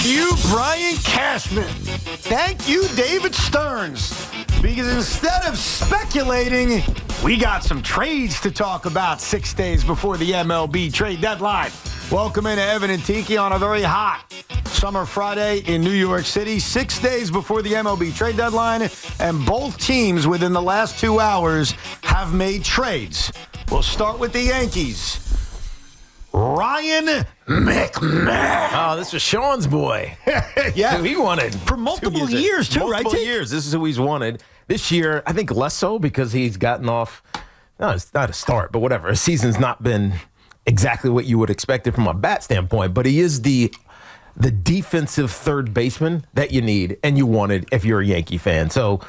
you, Brian Cashman. Thank you, David Stearns. Because instead of speculating, we got some trades to talk about 6 days before the MLB trade deadline. Welcome into Evan and Tiki on a very hot summer Friday in New York City, 6 days before the MLB trade deadline, and both teams within the last 2 hours have made trades. We'll start with the Yankees. Ryan McMahon. Oh, this was Sean's boy. Yeah. Who he wanted. For multiple years, too, right? Multiple years. This is who he's wanted. This year, I think less so because he's gotten off, no, it's not a start, but whatever. His season's not been exactly what you would expect it from a bat standpoint, but he is the defensive third baseman that you need and you wanted if you're a Yankee fan. So,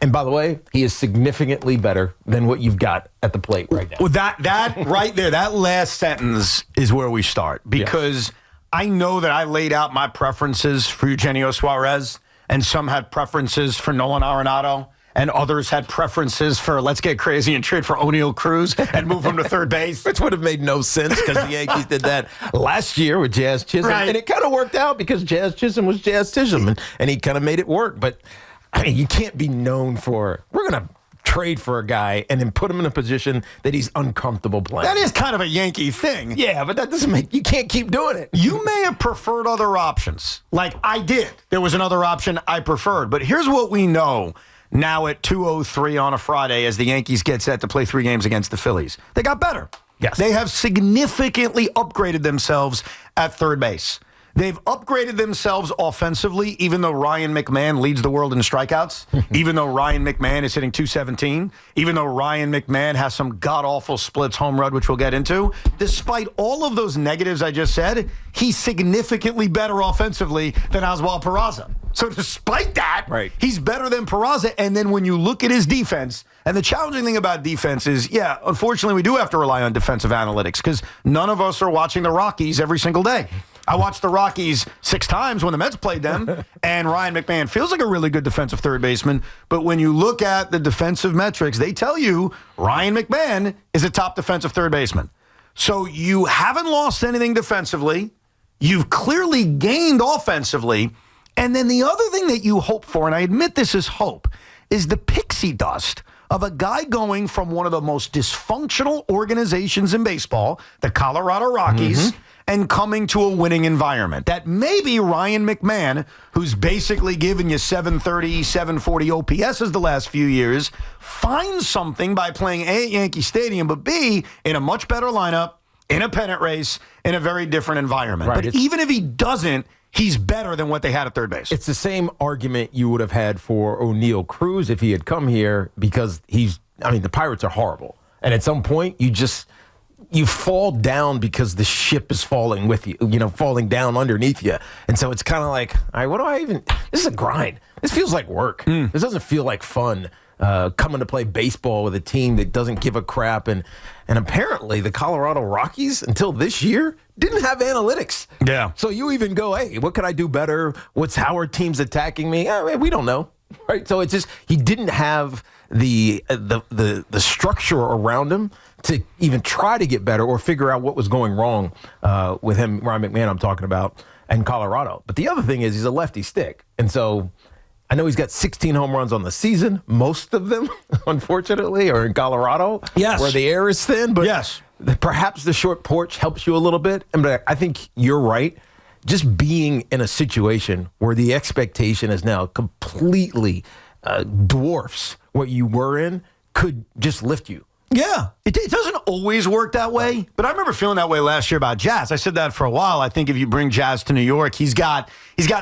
and by the way, he is significantly better than what you've got at the plate right now. Well, that right there, that last sentence is where we start. Because I know that I laid out my preferences for Eugenio Suarez, and some had preferences for Nolan Arenado, and others had preferences for let's get crazy and trade for O'Neal Cruz and move him to third base. Which would have made no sense because the Yankees did that last year with Jazz Chisholm. Right. And it kind of worked out because Jazz Chisholm was Jazz Chisholm, and he kind of made it work. But, I mean, you can't be known for, we're going to trade for a guy and then put him in a position that he's uncomfortable playing. That is kind of a Yankee thing. Yeah, but that doesn't make, you can't keep doing it. You may have preferred other options. Like I did. There was another option I preferred. But here's what we know now at 2:03 on a Friday as the Yankees get set to play 3 games against the Phillies. They got better. Yes. They have significantly upgraded themselves at third base. They've upgraded themselves offensively, even though Ryan McMahon leads the world in strikeouts, even though Ryan McMahon is hitting .217, even though Ryan McMahon has some god-awful splits home run, which we'll get into. Despite all of those negatives I just said, he's significantly better offensively than Oswald Peraza. So despite that, he's better than Peraza. And then when you look at his defense, and the challenging thing about defense is, unfortunately, we do have to rely on defensive analytics because none of us are watching the Rockies every single day. I watched the Rockies 6 times when the Mets played them, and Ryan McMahon feels like a really good defensive third baseman. But when you look at the defensive metrics, they tell you Ryan McMahon is a top defensive third baseman. So you haven't lost anything defensively. You've clearly gained offensively. And then the other thing that you hope for, and I admit this is hope, is the pixie dust of a guy going from one of the most dysfunctional organizations in baseball, the Colorado Rockies, and coming to a winning environment. That maybe Ryan McMahon, who's basically given you 730, 740 OPSs the last few years, finds something by playing A, at Yankee Stadium, but B, in a much better lineup, in a pennant race, in a very different environment. Right, but even if he doesn't, he's better than what they had at third base. It's the same argument you would have had for O'Neal Cruz if he had come here because the Pirates are horrible. And at some point, you fall down because the ship is falling with you, falling down underneath you. And so it's kind of like, all right, this is a grind. This feels like work. This doesn't feel like fun. Coming to play baseball with a team that doesn't give a crap. And apparently the Colorado Rockies, until this year, didn't have analytics. Yeah. So you even go, hey, what could I do better? How are teams attacking me? We don't know. Right. So it's just he didn't have the structure around him to even try to get better or figure out what was going wrong with him, Ryan McMahon I'm talking about, and Colorado. But the other thing is he's a lefty stick. And so I know he's got 16 home runs on the season. Most of them, unfortunately, are in Colorado, where the air is thin. But perhaps the short porch helps you a little bit. But I think you're right. Just being in a situation where the expectation is now completely dwarfs what you were in could just lift you. Yeah, it doesn't always work that way, but I remember feeling that way last year about Jazz. I said that for a while. I think if you bring Jazz to New York, he's got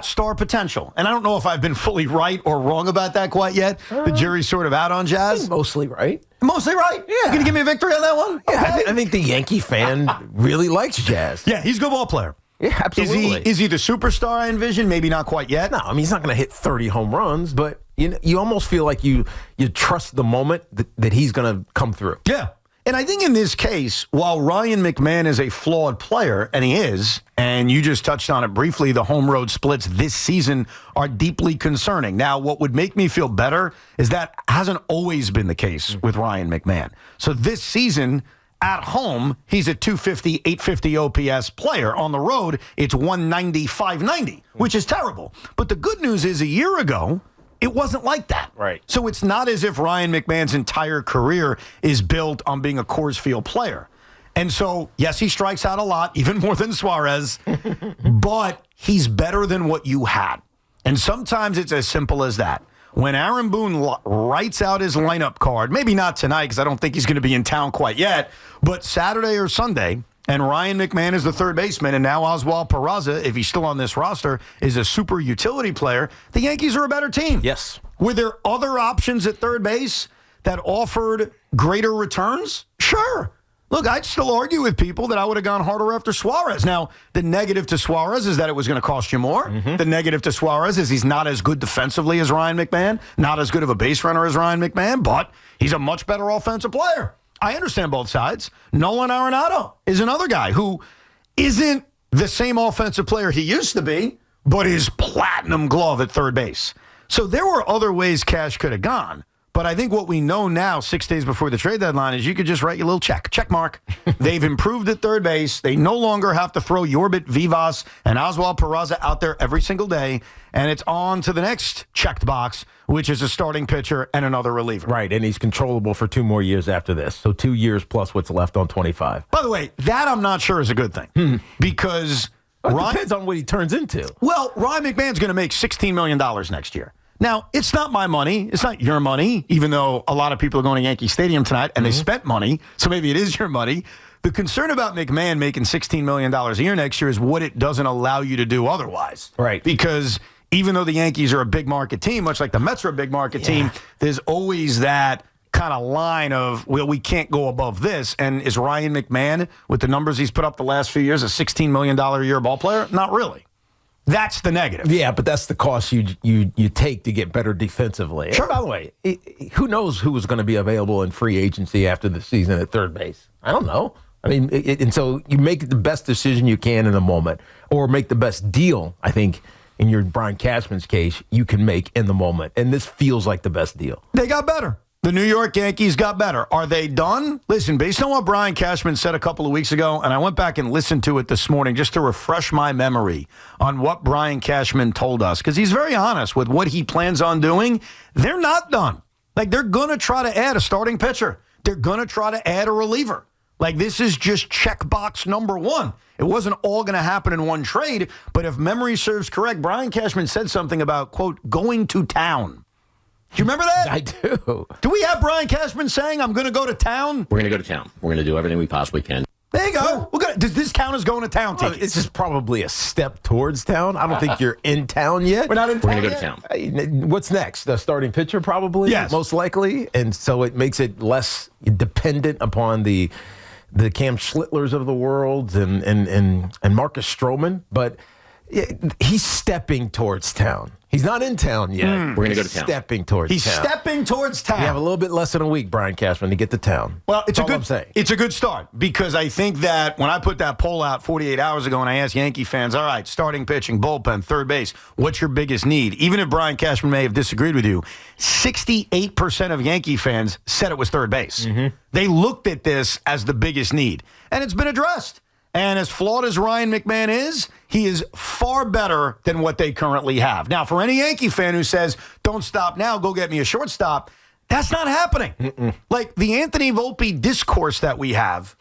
star potential. And I don't know if I've been fully right or wrong about that quite yet. The jury's sort of out on Jazz. Mostly right. Mostly right? Yeah. You going to give me a victory on that one? Yeah, Okay. I think the Yankee fan really likes Jazz. Yeah, he's a good ball player. Yeah, absolutely. Is he the superstar I envision? Maybe not quite yet. No, I mean, he's not going to hit 30 home runs, but you almost feel like you trust the moment that he's going to come through. Yeah. And I think in this case, while Ryan McMahon is a flawed player, and he is, and you just touched on it briefly, the home road splits this season are deeply concerning. Now, what would make me feel better is that hasn't always been the case with Ryan McMahon. So this season, At home, he's a 250, 850 OPS player. On the road, it's 190, 590, which is terrible. But the good news is a year ago, it wasn't like that. Right. So it's not as if Ryan McMahon's entire career is built on being a Coors Field player. And so, yes, he strikes out a lot, even more than Suarez, but he's better than what you had. And sometimes it's as simple as that. When Aaron Boone writes out his lineup card, maybe not tonight because I don't think he's going to be in town quite yet, but Saturday or Sunday, and Ryan McMahon is the third baseman, and now Oswald Peraza, if he's still on this roster, is a super utility player, the Yankees are a better team. Yes. Were there other options at third base that offered greater returns? Sure. Look, I'd still argue with people that I would have gone harder after Suarez. Now, the negative to Suarez is that it was going to cost you more. Mm-hmm. The negative to Suarez is he's not as good defensively as Ryan McMahon, not as good of a base runner as Ryan McMahon, but he's a much better offensive player. I understand both sides. Nolan Arenado is another guy who isn't the same offensive player he used to be, but is platinum glove at third base. So there were other ways Cash could have gone. But I think what we know now, 6 days before the trade deadline, is you could just write your little check mark. They've improved at third base. They no longer have to throw Yorbit Vivas and Oswald Peraza out there every single day. And it's on to the next checked box, which is a starting pitcher and another reliever. Right, and he's controllable for 2 more years after this. So 2 years plus what's left on 25. By the way, that I'm not sure is a good thing. Because it depends on what he turns into. Well, Ryan McMahon's going to make $16 million next year. Now, it's not my money. It's not your money, even though a lot of people are going to Yankee Stadium tonight and they spent money. So maybe it is your money. The concern about McMahon making $16 million a year next year is what it doesn't allow you to do otherwise. Right. Because even though the Yankees are a big market team, much like the Mets are a big market team, there's always that kind of line of, well, we can't go above this. And is Ryan McMahon, with the numbers he's put up the last few years, a $16 million a year ball player? Not really. That's the negative. Yeah, but that's the cost you take to get better defensively. Sure. And by the way, who knows who is going to be available in free agency after the season at third base? I don't know. I mean, and so you make the best decision you can in the moment, or make the best deal, I think, in your Brian Cashman's case, you can make in the moment. And this feels like the best deal. They got better. The New York Yankees got better. Are they done? Listen, based on what Brian Cashman said a couple of weeks ago, and I went back and listened to it this morning just to refresh my memory on what Brian Cashman told us, because he's very honest with what he plans on doing. They're not done. Like, they're going to try to add a starting pitcher. They're going to try to add a reliever. Like, this is just checkbox number one. It wasn't all going to happen in one trade, but if memory serves correct, Brian Cashman said something about, quote, going to town. Do you remember that? I do. Do we have Brian Cashman saying, I'm going to go to town? We're going to go to town. We're going to do everything we possibly can. There you go. Does this count as going to town, Tiki? It's just probably a step towards town. I don't think you're in town yet. We're not in town We're going to go to town. What's next? The starting pitcher, probably? Yes. Most likely. And so it makes it less dependent upon the Cam Schlitlers of the world and Marcus Stroman. But he's stepping towards town. He's not in town yet. We're going to go to town. Stepping towards He's town. stepping towards town. You have a little bit less than a week, Brian Cashman, to get to town. Well, it's That's a good start, because I think that when I put that poll out 48 hours ago and I asked Yankee fans, all right, starting pitching, bullpen, third base, what's your biggest need? Even if Brian Cashman may have disagreed with you, 68% of Yankee fans said it was third base. Mm-hmm. They looked at this as the biggest need, and it's been addressed. And as flawed as Ryan McMahon is, he is far better than what they currently have. Now, for any Yankee fan who says, don't stop now, go get me a shortstop, that's not happening. Like, the Anthony Volpe discourse that we have,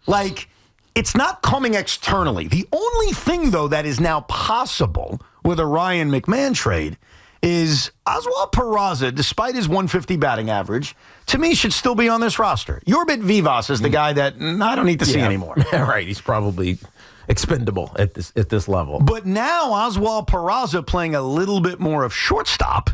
like, it's not coming externally. The only thing, though, that is now possible with a Ryan McMahon trade is Oswald Peraza, despite his 150 batting average, to me should still be on this roster. Yorbit Vivas is the guy that I don't need to see anymore. Right, he's probably expendable at this level. But now Oswald Peraza playing a little bit more of shortstop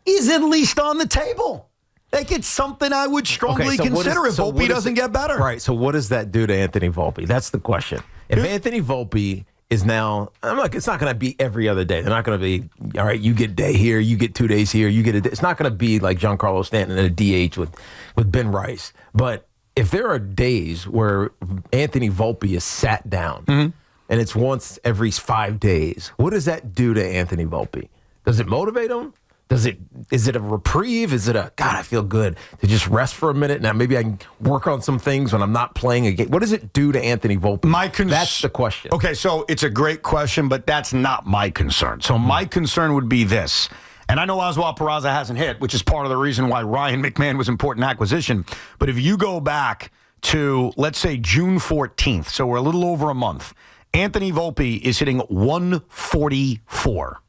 is at least on the table. Like, it's something I would strongly consider if Volpe doesn't get better. Right, so what does that do to Anthony Volpe? That's the question. If Anthony Volpe is now, it's not going to be every other day. They're not going to be, all right, you get a day here, you get 2 days here, you get a day. It's not going to be like Giancarlo Stanton at a DH with Ben Rice. But if there are days where Anthony Volpe is sat down and it's once every 5 days, what does that do to Anthony Volpe? Does it motivate him? Is it a reprieve? Is it God, I feel good to just rest for a minute? Now maybe I can work on some things when I'm not playing a game. What does it do to Anthony Volpe? That's the question. Okay, so it's a great question, but that's not my concern. So my concern would be this. And I know Oswald Peraza hasn't hit, which is part of the reason why Ryan McMahon was important acquisition. But if you go back to, let's say, June 14th, so we're a little over a month, Anthony Volpe is hitting 144.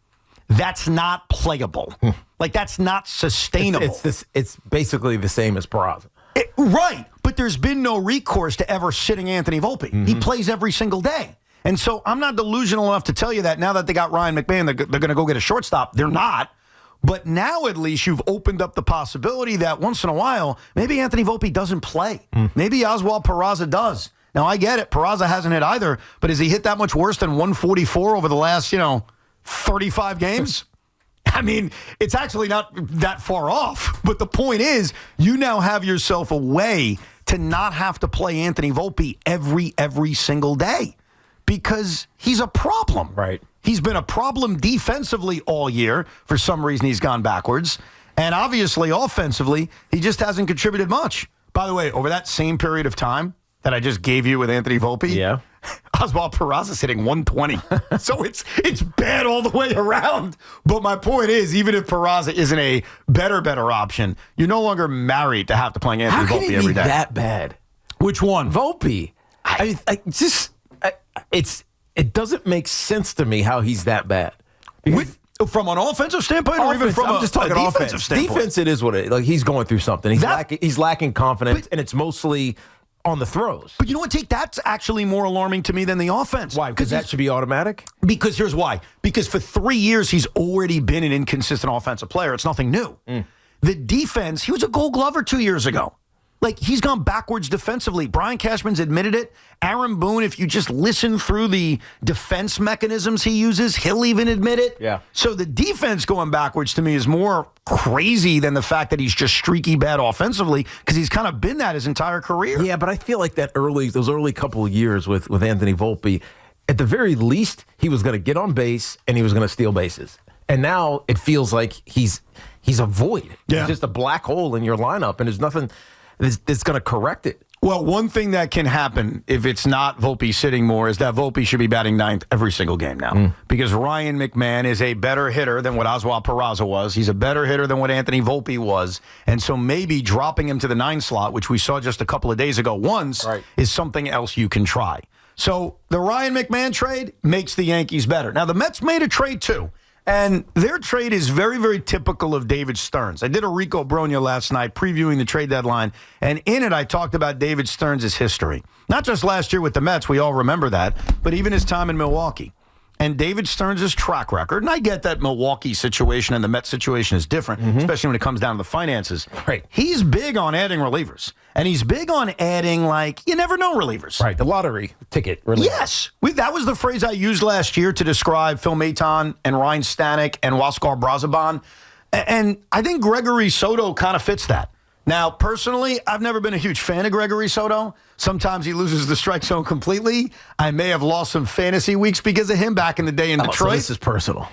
That's not playable. Like, that's not sustainable. It's basically the same as Peraza. Right, but there's been no recourse to ever sitting Anthony Volpe. He plays every single day. And so I'm not delusional enough to tell you that now that they got Ryan McMahon, they're going to go get a shortstop. They're not. But now at least you've opened up the possibility that once in a while, maybe Anthony Volpe doesn't play. Maybe Oswald Peraza does. Now, I get it. Peraza hasn't hit either, but has he hit that much worse than 144 over the last, 35 games? I mean, it's actually not that far off. But the point is, you now have yourself a way to not have to play Anthony Volpe every single day because he's a problem. Right. He's been a problem defensively all year. For some reason, he's gone backwards. And obviously, offensively, he just hasn't contributed much. By the way, over that same period of time that I just gave you with Anthony Volpe, Oswald Peraza's hitting 120. So it's bad all the way around. But my point is, even if Peraza isn't a better option, you're no longer married to have to play Anthony Volpe every day. How can he be that bad? Which one? Volpe. It doesn't make sense to me how he's that bad. From an offensive standpoint, or even from I'm just talking a defensive standpoint? Defense, it is what it is. Like, he's going through something. He's lacking confidence, and it's mostly on the throws. But you know what, Tate? That's actually more alarming to me than the offense. Why? Because that should be automatic? Because here's why. Because for 3 years, he's already been an inconsistent offensive player. It's nothing new. The defense, he was a Gold Glover 2 years ago. Like, he's gone backwards defensively. Brian Cashman's admitted it. Aaron Boone, if you just listen through the defense mechanisms he uses, he'll even admit it. Yeah. So the defense going backwards to me is more crazy than the fact that he's just streaky bad offensively, because he's kind of been that his entire career. Yeah, but I feel like those early couple of years with Anthony Volpe, at the very least, he was going to get on base and he was going to steal bases. And now it feels like he's a void. Yeah. He's just a black hole in your lineup, and there's nothing that's going to correct it. Well, one thing that can happen if it's not Volpe sitting more is that Volpe should be batting ninth every single game now. Because Ryan McMahon is a better hitter than what Oswald Peraza was. He's a better hitter than what Anthony Volpe was. And so maybe dropping him to the 9 slot, which we saw just a couple of days ago is something else you can try. So the Ryan McMahon trade makes the Yankees better. Now, the Mets made a trade too. And their trade is very, very typical of David Stearns. I did a Rico Bronya last night previewing the trade deadline, and in it I talked about David Stearns' history. Not just last year with the Mets, we all remember that, but even his time in Milwaukee. And David Stearns' track record, and I get that Milwaukee situation and the Mets situation is different, especially when it comes down to the finances. Right. He's big on adding relievers, and he's big on adding, you never know relievers. Right, the lottery ticket relievers. Yes. That was the phrase I used last year to describe Phil Maton and Ryan Stanek and Huascar Brazoban. And I think Gregory Soto kind of fits that. Now, personally, I've never been a huge fan of Gregory Soto. Sometimes he loses the strike zone completely. I may have lost some fantasy weeks because of him back in the day in Detroit. So this is personal.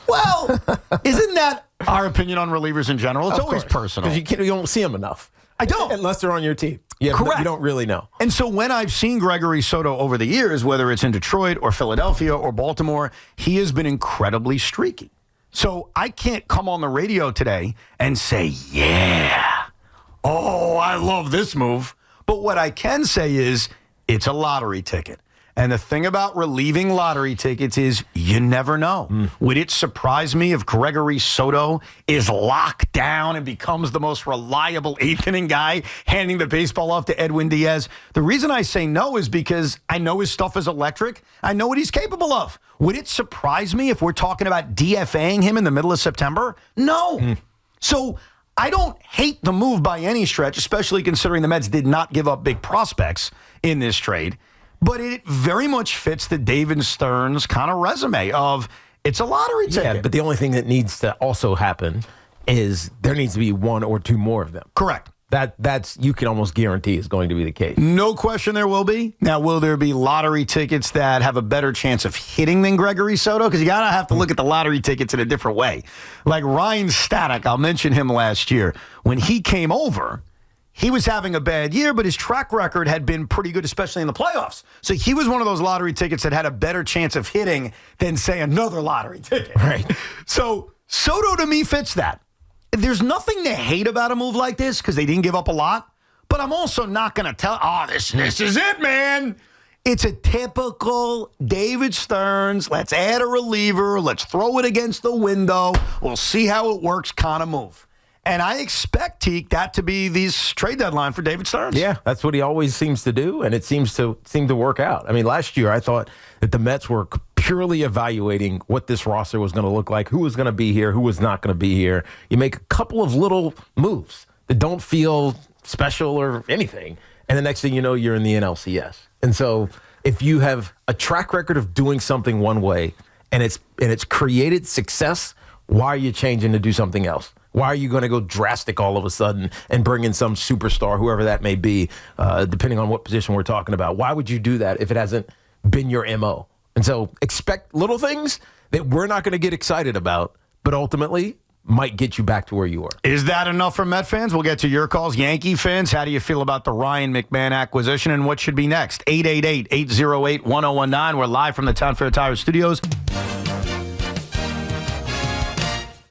Well, isn't that our opinion on relievers in general? It's always personal. Because you don't see them enough. I don't. Unless they're on your team. Correct. You don't really know. And so when I've seen Gregory Soto over the years, whether it's in Detroit or Philadelphia or Baltimore, he has been incredibly streaky. So I can't come on the radio today and say, I love this move. But what I can say is it's a lottery ticket. And the thing about relieving lottery tickets is you never know. Would it surprise me if Gregory Soto is locked down and becomes the most reliable eighth inning guy, handing the baseball off to Edwin Diaz? The reason I say no is because I know his stuff is electric. I know what he's capable of. Would it surprise me if we're talking about DFAing him in the middle of September? No. So I don't hate the move by any stretch, especially considering the Mets did not give up big prospects in this trade. But it very much fits the David Stearns kind of resume of it's a lottery ticket. Yeah, but the only thing that needs to also happen is there needs to be one or two more of them. Correct. That's you can almost guarantee is going to be the case. No question there will be. Now, will there be lottery tickets that have a better chance of hitting than Gregory Soto? Because you got to have to look at the lottery tickets in a different way. Like Ryan Stanek, I'll mention him last year. When he came over, he was having a bad year, but his track record had been pretty good, especially in the playoffs. So he was one of those lottery tickets that had a better chance of hitting than, say, another lottery ticket. Right. So Soto, to me, fits that. There's nothing to hate about a move like this because they didn't give up a lot. But I'm also not going to tell, this is it, man. It's a typical David Stearns, let's add a reliever, let's throw it against the window, we'll see how it works kind of move. And I expect, Teak, that to be the trade deadline for David Stearns. Yeah, that's what he always seems to do, and it seems to work out. I mean, last year I thought that the Mets were purely evaluating what this roster was going to look like, who was going to be here, who was not going to be here. You make a couple of little moves that don't feel special or anything, and the next thing you know, you're in the NLCS. And so if you have a track record of doing something one way and it's created success, why are you changing to do something else? Why are you going to go drastic all of a sudden and bring in some superstar, whoever that may be, depending on what position we're talking about? Why would you do that if it hasn't been your MO? And so expect little things that we're not going to get excited about, but ultimately might get you back to where you were. Is that enough for Met fans? We'll get to your calls. Yankee fans, how do you feel about the Ryan McMahon acquisition and what should be next? 888-808-1019. We're live from the Town Fair Tire Studios.